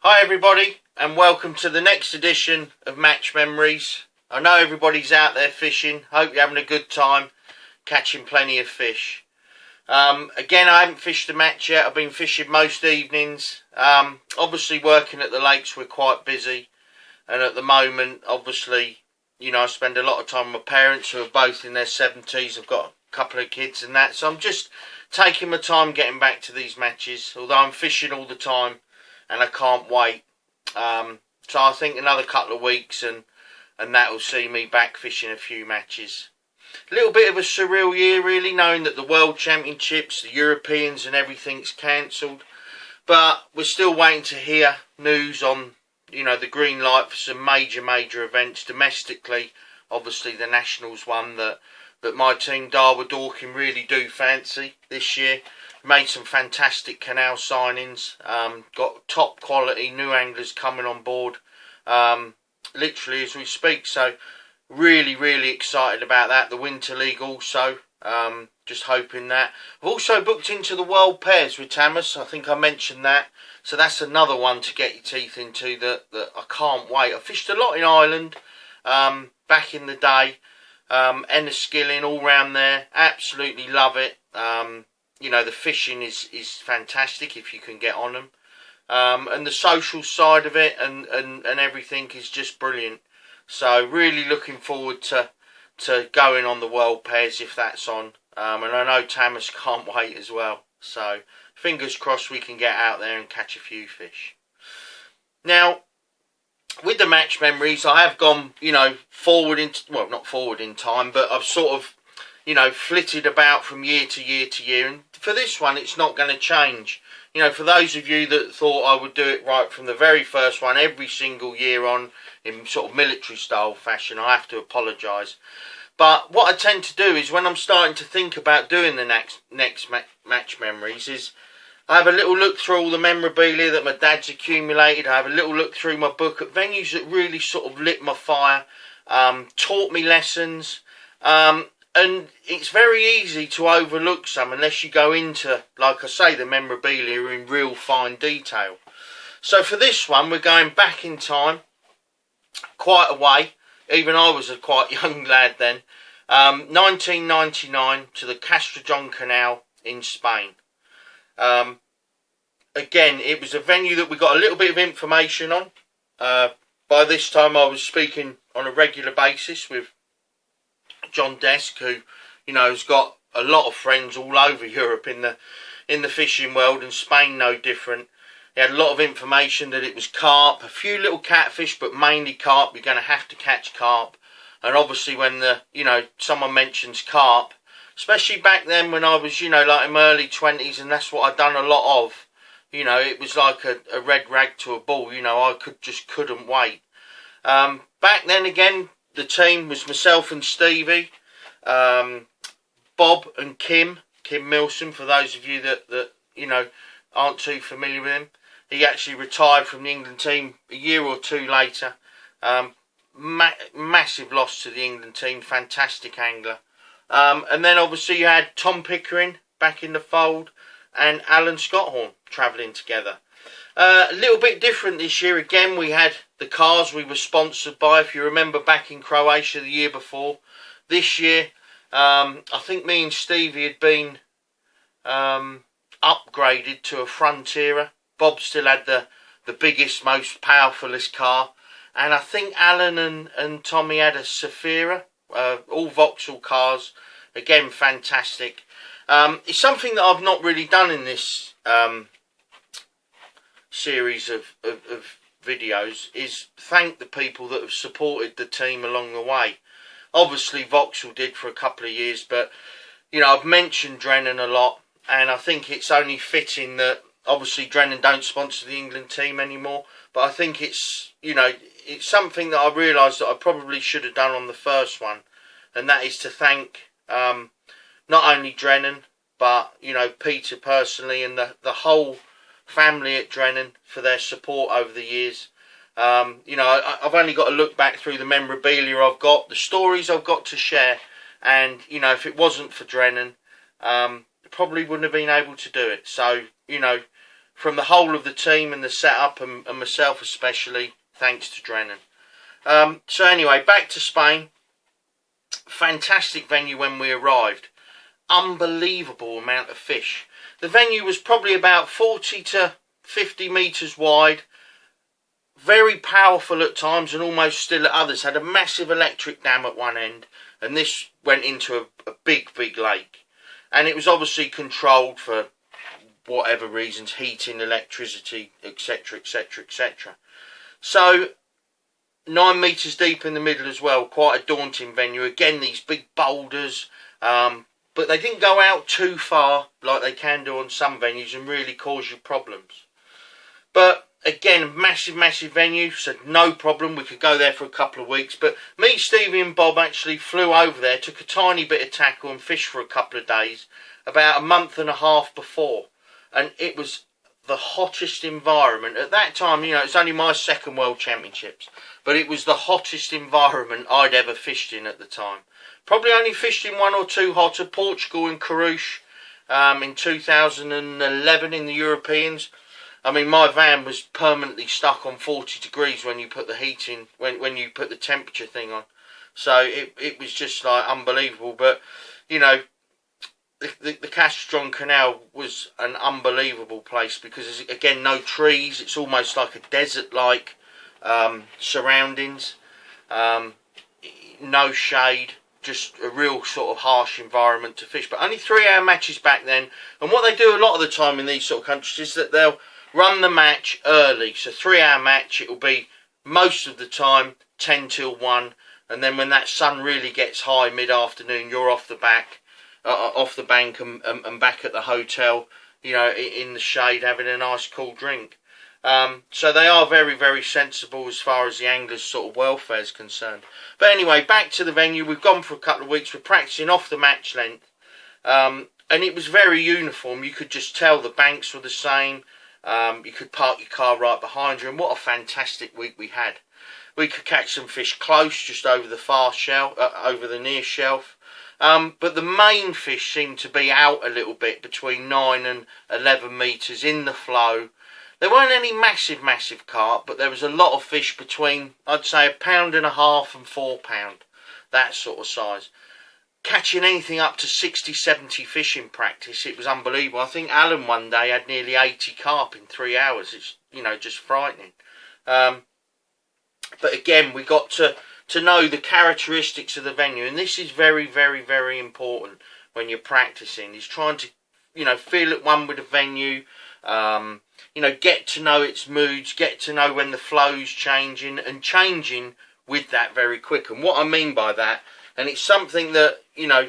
Hi everybody, and welcome to the next edition of Match Memories. I know everybody's out there fishing. Hope you're having a good time, catching plenty of fish. Again, I haven't fished a match yet. I've been fishing most evenings. Obviously working at the lakes, we're quite busy. And at the moment, obviously, I spend a lot of time with my parents who are both in their 70s. I've got a couple of kids and that. So I'm just taking my time getting back to these matches. Although I'm fishing all the time. And I can't wait. So I think another couple of weeks and that will see me back fishing a few matches. A little bit of a surreal year really, knowing that the World Championships, the Europeans and everything's cancelled. But we're still waiting to hear news on, the green light for some major events domestically. Obviously the Nationals one that my team Darwin Dorking really do fancy this year. Made some fantastic canal signings, got top quality new anglers coming on board, literally as we speak, so really excited about that. The Winter League also, just hoping that. I've also booked into the World Pairs with Tamas, I think I mentioned that, so that's another one to get your teeth into that I can't wait. I fished a lot in Ireland, back in the day, Enniskillen, all round there, absolutely love it. The fishing is fantastic if you can get on them. And the social side of it and everything is just brilliant. So really looking forward to going on the World Pairs if that's on. And I know Tamas can't wait as well. So fingers crossed we can get out there and catch a few fish. Now, with the match memories, I have gone, forward not forward in time, but I've sort of, flitted about from year to year to year. And for this one, it's not going to change. For those of you that thought I would do it right from the very first one, every single year on, in sort of military style fashion, I have to apologise. But what I tend to do is when I'm starting to think about doing the next match memories is I have a little look through all the memorabilia that my dad's accumulated. I have a little look through my book at venues that really sort of lit my fire, taught me lessons, and it's very easy to overlook some unless you go into, like I say, the memorabilia in real fine detail. So for this one, we're going back in time, quite a way. Even I was a quite young lad then. 1999 to the Castrejon Canal in Spain. Again, it was a venue that we got a little bit of information on. By this time, I was speaking on a regular basis with John Desk, who has got a lot of friends all over Europe in the fishing world, and Spain no different. He had a lot of information that it was carp, a few little catfish, but mainly carp. You're going to have to catch carp, and obviously when someone mentions carp, especially back then when I was like in my early 20s, and that's what I'd done a lot of. It was like a red rag to a bull. I couldn't wait. Back then again, the team was myself and Stevie, Bob and Kim Milson, for those of you that aren't too familiar with him. He actually retired from the England team a year or two later. Massive loss to the England team, fantastic angler. And then obviously you had Tom Pickering back in the fold and Alan Scotthorne travelling together. A little bit different this year. Again, we had the cars we were sponsored by. If you remember back in Croatia the year before. This year, I think me and Stevie had been upgraded to a Frontierer. Bob still had the biggest, most powerfulest car. And I think Alan and Tommy had a Safira. All Vauxhall cars. Again, fantastic. It's something that I've not really done in this series of videos, is thank the people that have supported the team along the way. Obviously Vauxhall did for a couple of years, but I've mentioned Drennan a lot, and I think it's only fitting that obviously Drennan don't sponsor the England team anymore, but I think it's it's something that I realised that I probably should have done on the first one, and that is to thank not only Drennan but Peter personally and the whole family at Drennan for their support over the years. I've only got to look back through the memorabilia I've got, the stories I've got to share, and if it wasn't for Drennan, probably wouldn't have been able to do it. So from the whole of the team and the setup, and myself especially, thanks to Drennan. So anyway, back to Spain. Fantastic venue when we arrived. Unbelievable amount of fish. The venue was probably about 40 to 50 metres wide. Very powerful at times and almost still at others. Had a massive electric dam at one end, and this went into a big lake. And it was obviously controlled for whatever reasons, heating, electricity, etc, etc, etc. So 9 metres deep in the middle as well, quite a daunting venue. Again, these big boulders, but they didn't go out too far like they can do on some venues and really cause you problems. But again, massive venue, so no problem, we could go there for a couple of weeks. But me, Stevie and Bob actually flew over there, took a tiny bit of tackle and fished for a couple of days, about a month and a half before. And it was the hottest environment. At that time, you know, it's only my second World Championships, but it was the hottest environment I'd ever fished in at the time. Probably only fished in one or two hotter, Portugal and Carouche in 2011 in the Europeans. I mean, my van was permanently stuck on 40 degrees when you put the heating, when you put the temperature thing on. So it was just like unbelievable. But, you know, the Castrejon Canal was an unbelievable place because, again, no trees. It's almost like a desert-like surroundings. No shade. Just a real sort of harsh environment to fish. But only 3-hour matches back then. And what they do a lot of the time in these sort of countries is that they'll run the match early. So 3-hour match, it will be most of the time 10 till 1. And then when that sun really gets high mid-afternoon, you're off the bank and back at the hotel, you know, in the shade having a nice cool drink. So they are very sensible as far as the anglers' sort of welfare is concerned. But anyway, back to the venue. We've gone for a couple of weeks. We're practicing off the match length. And it was very uniform. You could just tell the banks were the same. You could park your car right behind you. And what a fantastic week we had. We could catch some fish close, just over the far shelf, over the near shelf. But the main fish seemed to be out a little bit, between 9 and 11 metres in the flow. There weren't any massive carp, but there was a lot of fish between, I'd say, £1.5 and £4, that sort of size. Catching anything up to 60, 70 fish in practice, it was unbelievable. I think Alan one day had nearly 80 carp in 3 hours. It's, you know, just frightening. But again, we got to know the characteristics of the venue, and this is very important when you're practicing, is trying to, you know, feel at one with the venue, you know, get to know its moods, get to know when the flow's changing, and changing with that very quick. And what I mean by that, and it's something that, you know,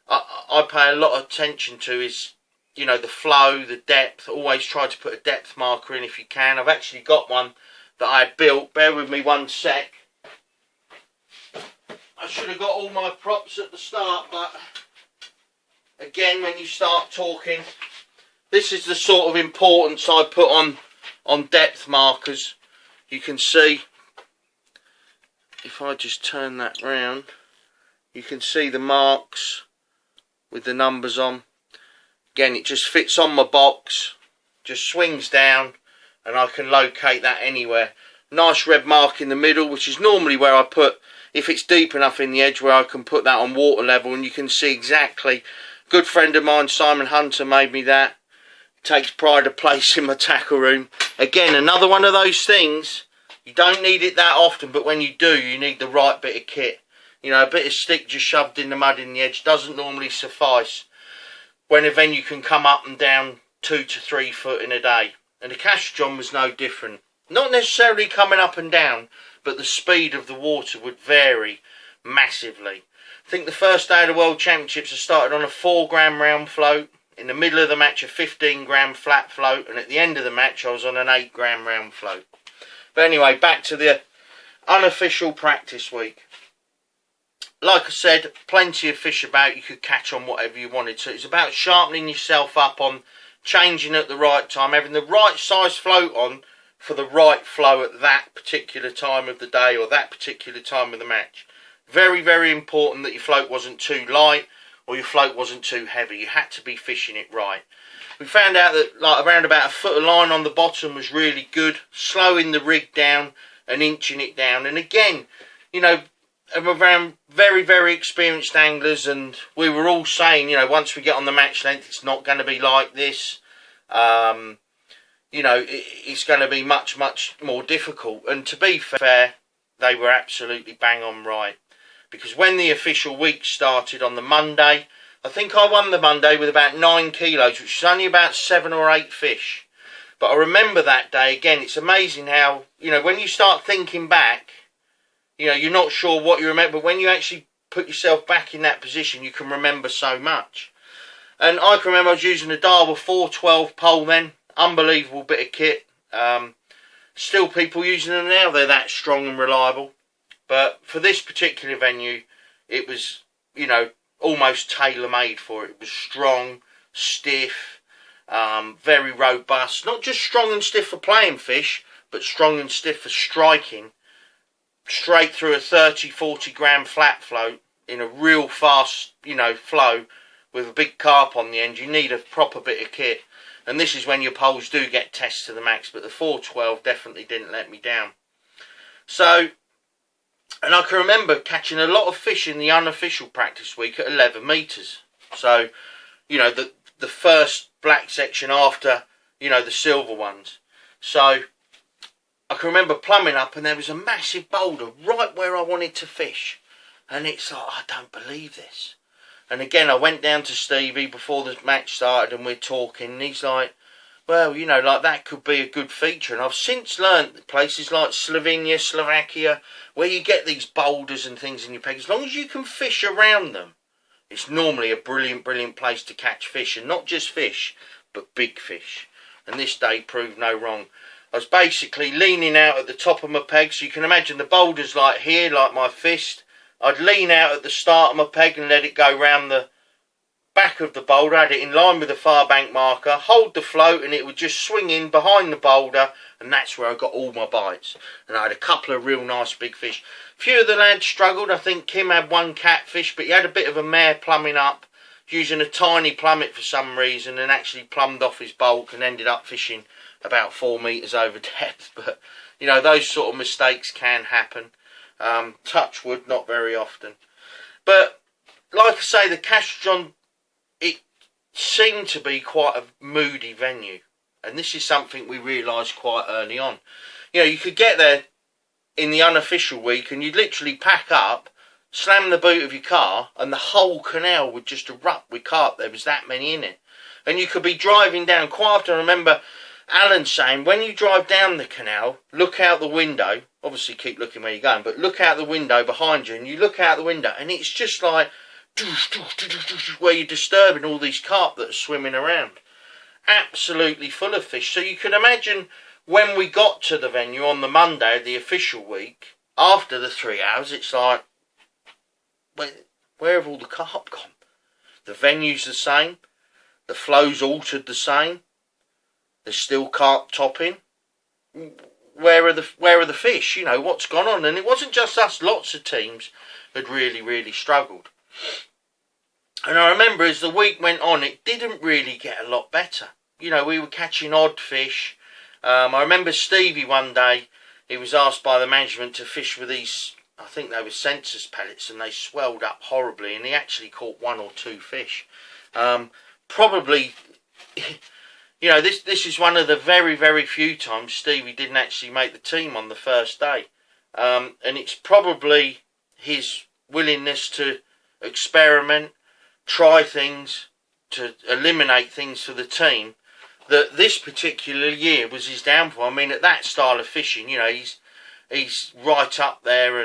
I pay a lot of attention to, is, you know, the flow, the depth. Always try to put a depth marker in if you can. I've actually got one that I built. Bear with me one sec. I should have got all my props at the start, but again, when you start talking, this is the sort of importance I put on depth markers. You can see, if I just turn that round, you can see the marks with the numbers on. Again, it just fits on my box, just swings down, and I can locate that anywhere. Nice red mark in the middle, which is normally where I put, if it's deep enough in the edge, where I can put that on water level, and you can see exactly. Good friend of mine, Simon Hunter, made me that. Takes pride of place in my tackle room. Again, another one of those things, you don't need it that often, but when you do, you need the right bit of kit. You know, a bit of stick just shoved in the mud in the edge doesn't normally suffice when a venue can come up and down 2 to 3 foot in a day. And the Castrejon was no different. Not necessarily coming up and down, but the speed of the water would vary massively. I think the first day of the World Championships I started on a 4-gram round float. In the middle of the match, a 15-gram flat float, and at the end of the match I was on an 8-gram round float. But anyway, back to the unofficial practice week. Like I said, plenty of fish about. You could catch on whatever you wanted to. It's about sharpening yourself up on changing at the right time, having the right size float on for the right flow at that particular time of the day or that particular time of the match. Very important that your float wasn't too light or your float wasn't too heavy. You had to be fishing it right. we found out that like around about a foot of line on the bottom was really good, slowing the rig down and inching it down. And again, you know, around very experienced anglers, and we were all saying, you know, once we get on the match length, it's not going to be like this. You know, it's going to be much more difficult. And to be fair, they were absolutely bang on right, because when the official week started on the Monday, I think I won the Monday with about 9 kilos, which is only about 7 or 8 fish. But I remember that day, again, it's amazing how, you know, when you start thinking back, you know, you're not sure what you remember, but when you actually put yourself back in that position, you can remember so much. And I can remember I was using a Darwin 412 pole then, unbelievable bit of kit. Still people using them now, they're that strong and reliable. But for this particular venue, it was, you know, almost tailor-made for it. It was strong, stiff, very robust. Not just strong and stiff for playing fish, but strong and stiff for striking. Straight through a 30-40 gram flat float in a real fast, you know, flow with a big carp on the end. You need a proper bit of kit. And this is when your poles do get tested to the max, but the 412 definitely didn't let me down. So, and I can remember catching a lot of fish in the unofficial practice week at 11 metres. So, you know, the first black section after, you know, the silver ones. So, I can remember plumbing up and there was a massive boulder right where I wanted to fish. And it's like, I don't believe this. And again, I went down to Stevie before the match started and we're talking. And he's like, well, you know, like that could be a good feature. And I've since learned that places like Slovenia, Slovakia, where you get these boulders and things in your peg, as long as you can fish around them, it's normally a brilliant place to catch fish. And not just fish, but big fish. And this day proved no wrong. I was basically leaning out at the top of my peg, so you can imagine the boulders like here, like my fist. I'd lean out at the start of my peg and let it go round the back of the boulder, had it in line with the far bank marker, hold the float and it would just swing in behind the boulder, and that's where I got all my bites. And I had a couple of real nice big fish. A few of the lads struggled. I think Kim had one catfish, but he had a bit of a mare plumbing up, using a tiny plummet for some reason, and actually plumbed off his bulk and ended up fishing about 4 metres over depth. But, you know, those sort of mistakes can happen. Touch wood, not very often. But, like I say, the Castrejon, it seemed to be quite a moody venue. And this is something we realised quite early on. You know, you could get there in the unofficial week and you'd literally pack up, slam the boot of your car, and the whole canal would just erupt with carp. There was that many in it. And you could be driving down. Quite often I remember Alan saying, when you drive down the canal, look out the window. Obviously keep looking where you're going, but look out the window behind you, and you look out the window and it's just like where you're disturbing all these carp that are swimming around. Absolutely full of fish. So you can imagine when we got to the venue on the Monday of the official week, after the 3 hours, it's like, where have all the carp gone? The venue's the same. The flow's altered the same. There's still carp topping. Where are the fish? You know, what's gone on? And it wasn't just us. Lots of teams had really struggled. And I remember as the week went on, it didn't really get a lot better. You know, we were catching odd fish. I remember Stevie one day, he was asked by the management to fish with these, I think they were census pellets, and they swelled up horribly, and he actually caught 1 or 2 fish. Probably, you know, this is one of the very few times Stevie didn't actually make the team on the first day. And it's probably his willingness to experiment, try things, to eliminate things for the team, that this particular year was his downfall. I mean, at that style of fishing, you know, he's right up there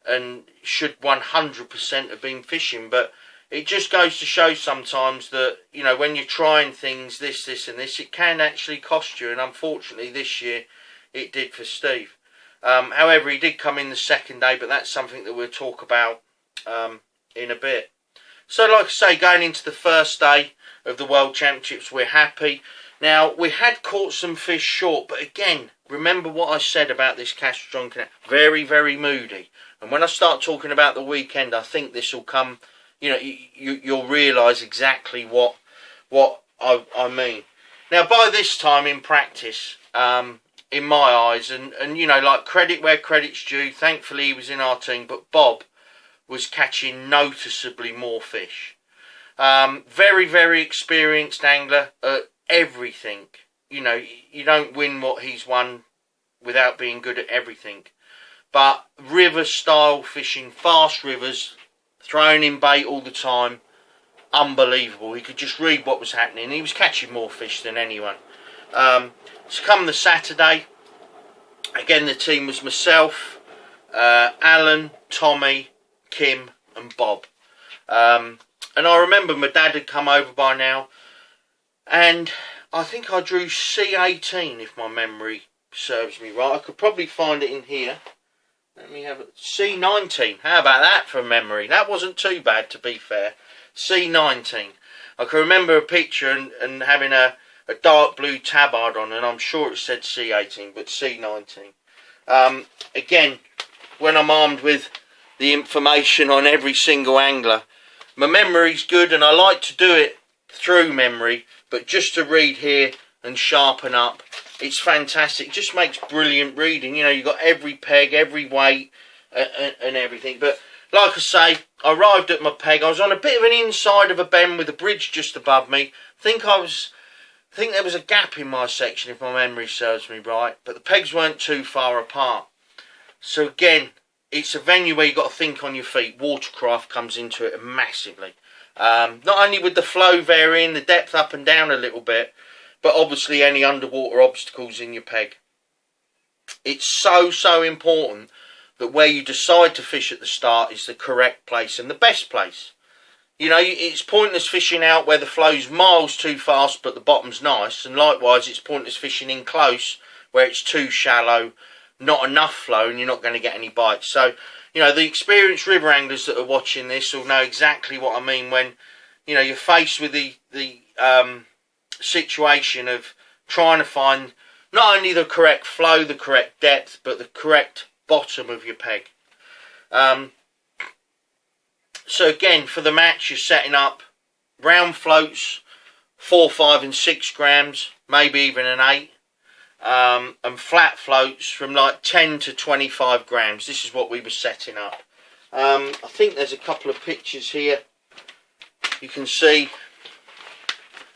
and should 100% have been fishing. But it just goes to show sometimes that, you know, when you're trying things, this and this, it can actually cost you. And unfortunately this year it did for Steve. However, he did come in the second day, but that's something that we'll talk about in a bit. So like I say, going into the first day of the World Championships, we're happy. Now, we had caught some fish short, but again, remember what I said about this Castrejon Canal. Very moody. And when I start talking about the weekend, I think this will come, you know, you'll realise exactly what I mean. Now, by this time in practice, in my eyes, and you know, like, credit where credit's due, thankfully he was in our team, but Bob was catching noticeably more fish. Very, very experienced angler at everything. You know, you don't win what he's won without being good at everything. But river style fishing, fast rivers, throwing in bait all the time, unbelievable. He could just read what was happening. He was catching more fish than anyone. So come the Saturday, again the team was myself, Alan, Tommy, Kim and Bob. And I remember my dad had come over by now, and I think I drew C18 if my memory serves me right. I could probably find it in here. Let me have it. C19. How about that for memory? That wasn't too bad, to be fair. C19. I can remember a picture and having a dark blue tabard on, and I'm sure it said C18, but C19. Again, when I'm armed with the information on every single angler, my memory's good, and I like to do it through memory, but just to read here and sharpen up, it's fantastic. It just makes brilliant reading. You know, you've got every peg, every weight, and everything. But like I say, I arrived at my peg. I was on a bit of an inside of a bend with a bridge just above me. I think there was a gap in my section, if my memory serves me right. But the pegs weren't too far apart. So again, it's a venue where you've got to think on your feet. Watercraft comes into it massively. Not only with the flow varying, the depth up and down a little bit, but obviously any underwater obstacles in your peg. It's so important that where you decide to fish at the start is the correct place and the best place. You know, it's pointless fishing out where the flow's miles too fast but the bottom's nice, and likewise it's pointless fishing in close where it's too shallow, not enough flow, and you're not going to get any bites. So, you know, the experienced river anglers that are watching this will know exactly what I mean when, you know, you're faced with the situation of trying to find not only the correct flow, the correct depth, but the correct bottom of your peg. So again, for the match, you're setting up round floats, 4, 5 and 6 grams, maybe even an 8, and flat floats from like 10 to 25 grams. This is what we were setting up. I think there's a couple of pictures here. You can see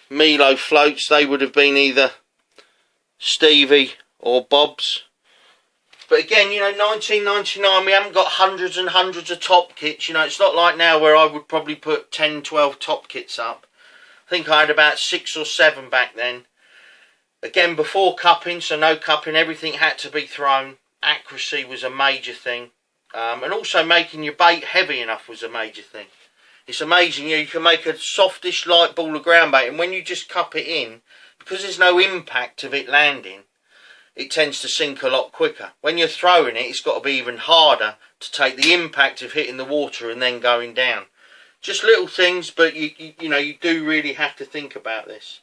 Milo floats. They would have been either Stevie or Bob's. But again, you know, 1999, we haven't got hundreds and hundreds of top kits. You know, it's not like now where I would probably put 10, 12 top kits up. I think I had about 6 or 7 back then. Again, before cupping, so no cupping, everything had to be thrown. Accuracy was a major thing. And also making your bait heavy enough was a major thing. It's amazing, you can make a softish light ball of ground bait, and when you just cup it in, because there's no impact of it landing, it tends to sink a lot quicker. When you're throwing it, it's got to be even harder to take the impact of hitting the water and then going down. Just little things, but you know, you do really have to think about this.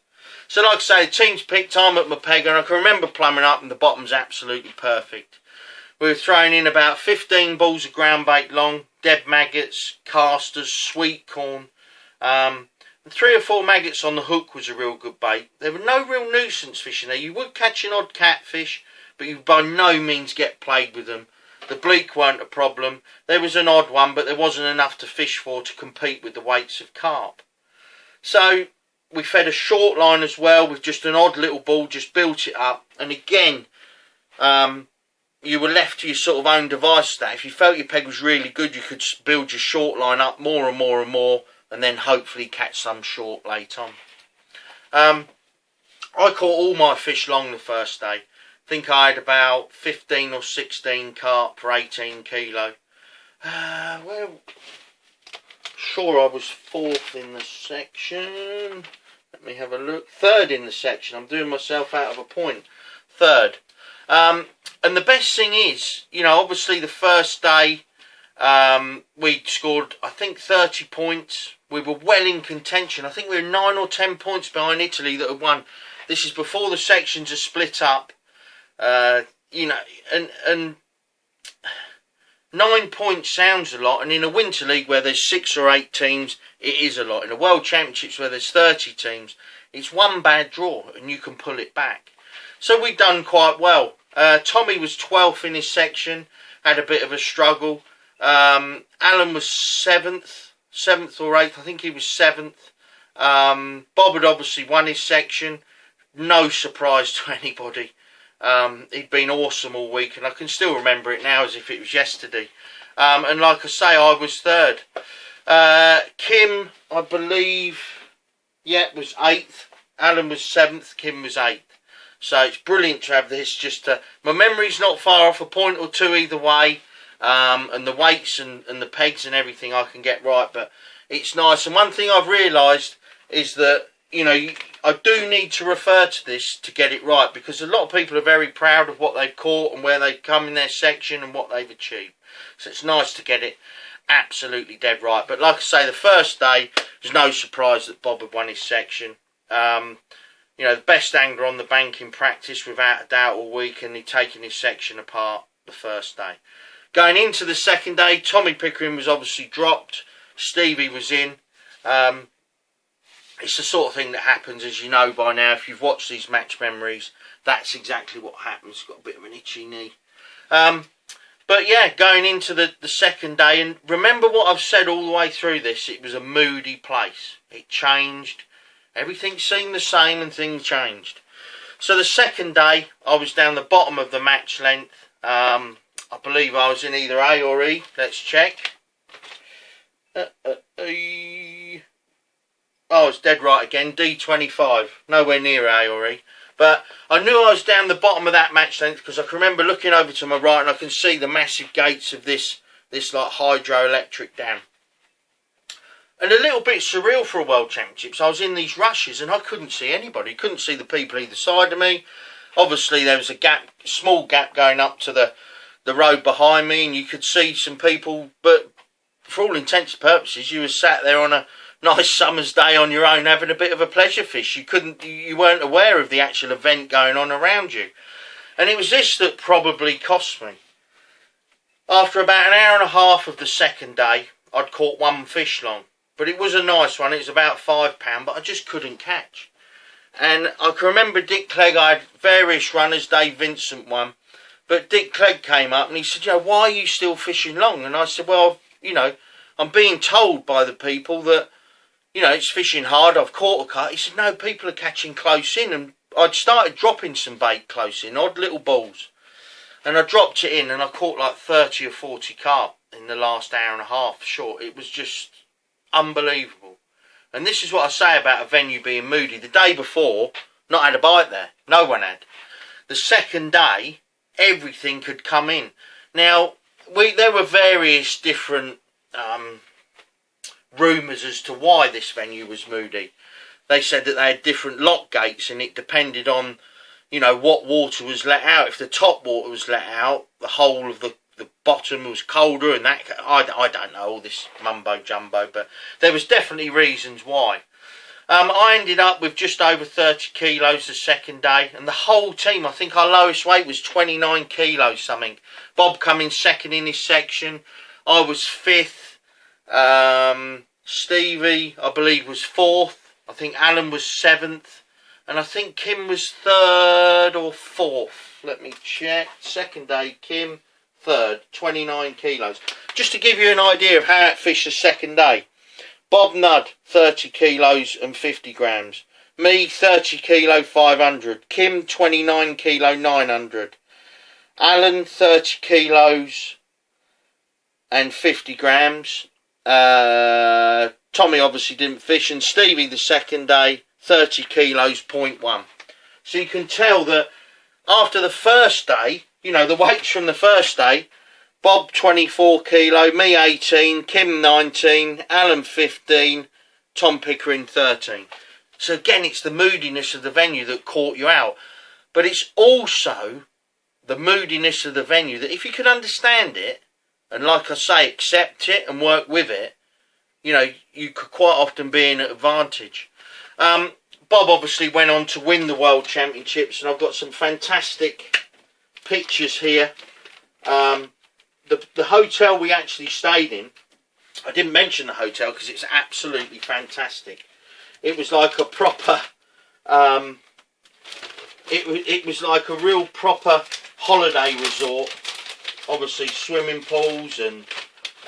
So like I say, the team's picked, I'm at my peg, and I can remember plumbing up and the bottom's absolutely perfect. We were throwing in about 15 balls of ground bait long, dead maggots, casters, sweet corn. And 3 or 4 maggots on the hook was a real good bait. There were no real nuisance fishing there. You would catch an odd catfish, but you by no means get plagued with them. The bleak weren't a problem. There was an odd one, but there wasn't enough to fish for to compete with the weights of carp. So we fed a short line as well with just an odd little ball, just built it up. And again, you were left to your sort of own device that if you felt your peg was really good, you could build your short line up more and more and more, and then hopefully catch some short late on. I caught all my fish long the first day. I think I had about 15 or 16 carp for 18 kilo. Well, sure I was 4th in the section. Let me have a look. 3rd in the section. I'm doing myself out of a point. 3rd. And the best thing is, you know, obviously the first day we scored, I think, 30 points. We were well in contention. I think we were 9 or 10 points behind Italy that had won. This is before the sections are split up. You know, and 9 points sounds a lot, and in a winter league where there's 6 or 8 teams, it is a lot. In a world championships where there's 30 teams, it's one bad draw and you can pull it back. So we've done quite well. Tommy was 12th in his section, had a bit of a struggle. Alan was 7th or 8th, I think he was 7th. Bob had obviously won his section, no surprise to anybody. He'd been awesome all week, and I can still remember it now as if it was yesterday. And like I say, I was 3rd. Kim, I believe, was 8th. Alan was 7th, Kim was 8th. So it's brilliant to have this. My memory's not far off, a point or two either way. And the weights and the pegs and everything I can get right, but it's nice. And one thing I've realised is that, you know, I do need to refer to this to get it right, because a lot of people are very proud of what they've caught and where they've come in their section and what they've achieved. So it's nice to get it absolutely dead right. But like I say, the first day, there's no surprise that Bob had won his section. You know, the best angler on the bank in practice without a doubt all week, and he'd taken his section apart the first day. Going into the second day, Tommy Pickering was obviously dropped. Stevie was in. It's the sort of thing that happens, as you know by now. If you've watched these match memories, that's exactly what happens. Got a bit of an itchy knee. But yeah, going into the second day, and remember what I've said all the way through this, it was a moody place. It changed. Everything seemed the same and things changed. So the second day, I was down the bottom of the match length. I believe I was in either A or E. Let's check. Oh, it's dead right again. D25. Nowhere near A or E. But I knew I was down the bottom of that match length, because I can remember looking over to my right and I can see the massive gates of this like hydroelectric dam. And a little bit surreal for a World Championships. I was in these rushes and I couldn't see anybody. Couldn't see the people either side of me. Obviously there was a small gap going up to the road behind me, and you could see some people, but for all intents and purposes you were sat there on a nice summer's day on your own having a bit of a pleasure fish. You weren't aware of the actual event going on around you. And it was this that probably cost me. After about an hour and a half of the second day, I'd caught one fish long. But it was a nice one. It was about £5, but I just couldn't catch. And I can remember Dick Clegg, I had various runners, Dave Vincent won. But Dick Clegg came up and he said, why are you still fishing long? And I said, well, I'm being told by the people that, it's fishing hard, I've caught a cut. He said, no, people are catching close in. And I'd started dropping some bait close in, odd little balls. And I dropped it in and I caught like 30 or 40 carp in the last hour and a half short. It was just unbelievable. And this is what I say about a venue being moody. The day before, not had a bite there. No one had. The second day, everything could come in. Now, there were various different rumours as to why this venue was moody. They said that they had different lock gates, and it depended on, what water was let out. If the top water was let out, the whole of the bottom was colder, and that, I don't know, all this mumbo jumbo, but there was definitely reasons why. I ended up with just over 30 kilos the second day, and the whole team, I think our lowest weight was 29 kilos something. Bob coming second in his section. I was 5th. Stevie, I believe, was 4th. I think Alan was 7th. And I think Kim was 3rd or 4th. Let me check. Second day, Kim, 3rd, 29 kilos. Just to give you an idea of how it fished the second day. Bob Nudd, 30 kilos and 50 grams. Me, 30 kilo, 500. Kim, 29 kilo, 900. Alan, 30 kilos and 50 grams. Tommy obviously didn't fish. And Stevie, the second day, 30 kilos, 0.1. So you can tell that after the first day, the weights from the first day, Bob 24 kilo, me 18, Kim 19, Alan 15, Tom Pickering 13. So again, it's the moodiness of the venue that caught you out. But it's also the moodiness of the venue that if you could understand it, and like I say, accept it and work with it, you could quite often be in an advantage. Bob obviously went on to win the World Championships, and I've got some fantastic pictures here. the hotel we actually stayed in, I didn't mention the hotel because it's absolutely fantastic. It was like a proper, it was like a real proper holiday resort. Obviously swimming pools and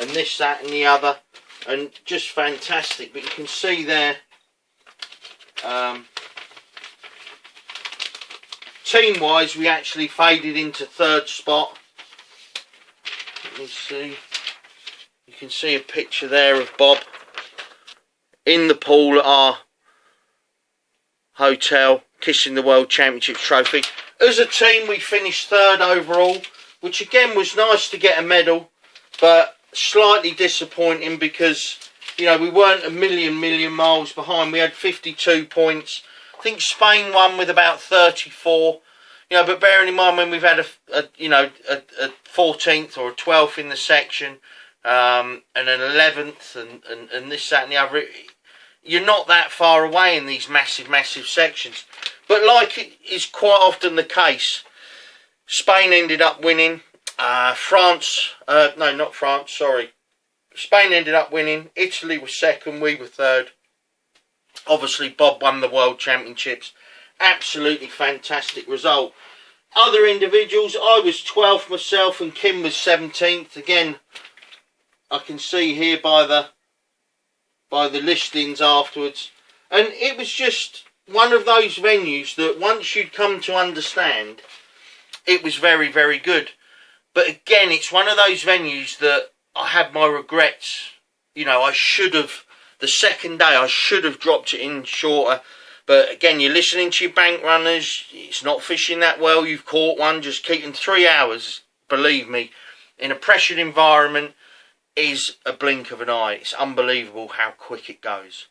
this, that and the other, and just fantastic. But you can see there, team wise we actually faded into 3rd spot. Let me see, you can see a picture there of Bob in the pool at our hotel kissing the World Championships trophy. As a team we finished 3rd overall, which again was nice to get a medal, but slightly disappointing because, you know, we weren't a million miles behind. We had 52 points. I think Spain won with about 34. You know, but bearing in mind when we've had a 14th or a 12th in the section, and an 11th and this, that and the other, you're not that far away in these massive sections. But like it is quite often the case, Spain ended up winning. Spain ended up winning. Italy was 2nd, we were 3rd. Obviously Bob won the World Championships. Absolutely fantastic result. Other individuals, I was 12th myself and Kim was 17th. Again, I can see here by the listings afterwards. And it was just one of those venues that once you'd come to understand, it was very, very good. But again, it's one of those venues that I had my regrets. You know, I should have, the second day, I should have dropped it in shorter. But again, you're listening to your bank runners. It's not fishing that well. You've caught one. Just keeping 3 hours, believe me, in a pressured environment is a blink of an eye. It's unbelievable how quick it goes.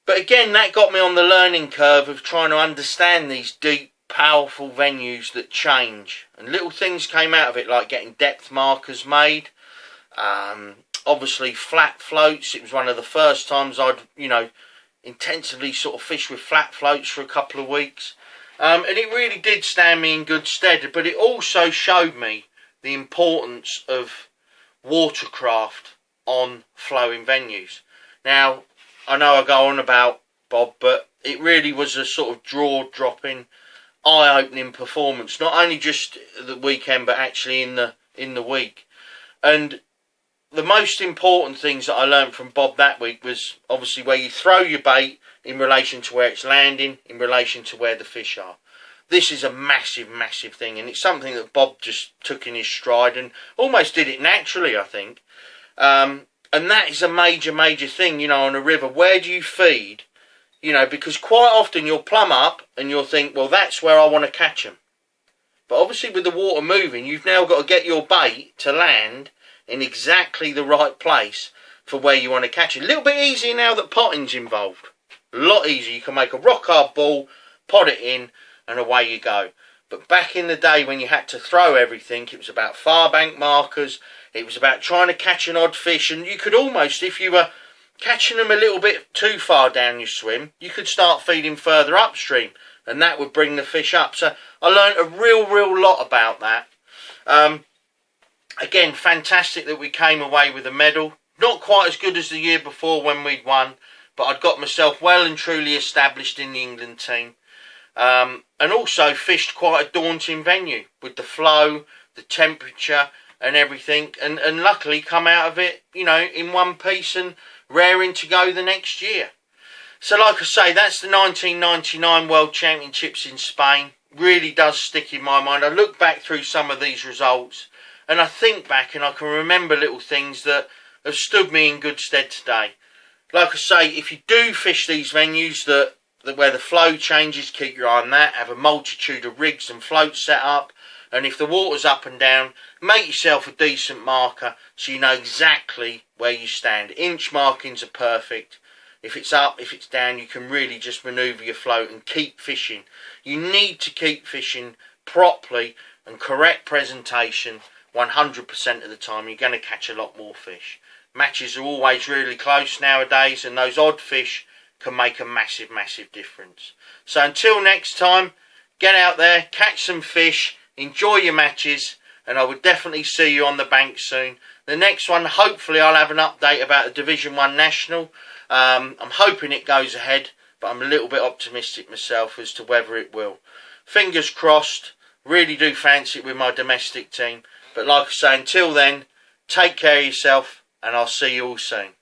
But again, that got me on the learning curve of trying to understand these deep, powerful venues that change. And little things came out of it, like getting depth markers made. Obviously, flat floats. It was one of the first times I'd, you know, intensively sort of fish with flat floats for a couple of weeks. And it really did stand me in good stead. But it also showed me the importance of watercraft on flowing venues. Now, I know I go on about Bob, but it really was a sort of jaw-dropping, eye-opening performance. Not only just the weekend, but actually in the week. And the most important things that I learned from Bob that week was obviously where you throw your bait in relation to where it's landing, in relation to where the fish are. This is a massive thing, and it's something that Bob just took in his stride and almost did it naturally, I think. And that is a major thing, you know, on a river. Where do you feed? You know, because quite often you'll plumb up and you'll think, well, that's where I want to catch them. But obviously with the water moving, you've now got to get your bait to land in exactly the right place for where you want to catch it. A little bit easier now that potting's involved. A lot easier. You can make a rock hard ball, pot it in, and away you go. But back in the day when you had to throw everything, it was about far bank markers. It was about trying to catch an odd fish, and you could almost, if you were catching them a little bit too far down your swim, you could start feeding further upstream, and that would bring the fish up. So I learned a real lot about that. Again, fantastic that we came away with a medal. Not quite as good as the year before when we'd won, but I'd got myself well and truly established in the England team. And also fished quite a daunting venue with the flow, the temperature and everything, and luckily come out of it, you know, in one piece and raring to go the next year. So like I say, that's the 1999 World Championships in Spain. Really does stick in my mind. I look back through some of these results and I think back and I can remember little things that have stood me in good stead today. Like I say, if you do fish these venues that where the flow changes, keep your eye on that. Have a multitude of rigs and floats set up. And if the water's up and down, make yourself a decent marker so you know exactly where you stand. Inch markings are perfect. If it's up, if it's down, you can really just manoeuvre your float and keep fishing. You need to keep fishing properly and correct presentation 100% of the time. You're going to catch a lot more fish. Matches are always really close nowadays, and those odd fish can make a massive difference. So until next time, get out there, catch some fish, enjoy your matches, and I will definitely see you on the bank soon. The next one, hopefully I'll have an update about the Division 1 National. I'm hoping it goes ahead, but I'm a little bit optimistic myself as to whether it will. Fingers crossed. Really do fancy it with my domestic team. But like I say, until then, take care of yourself, and I'll see you all soon.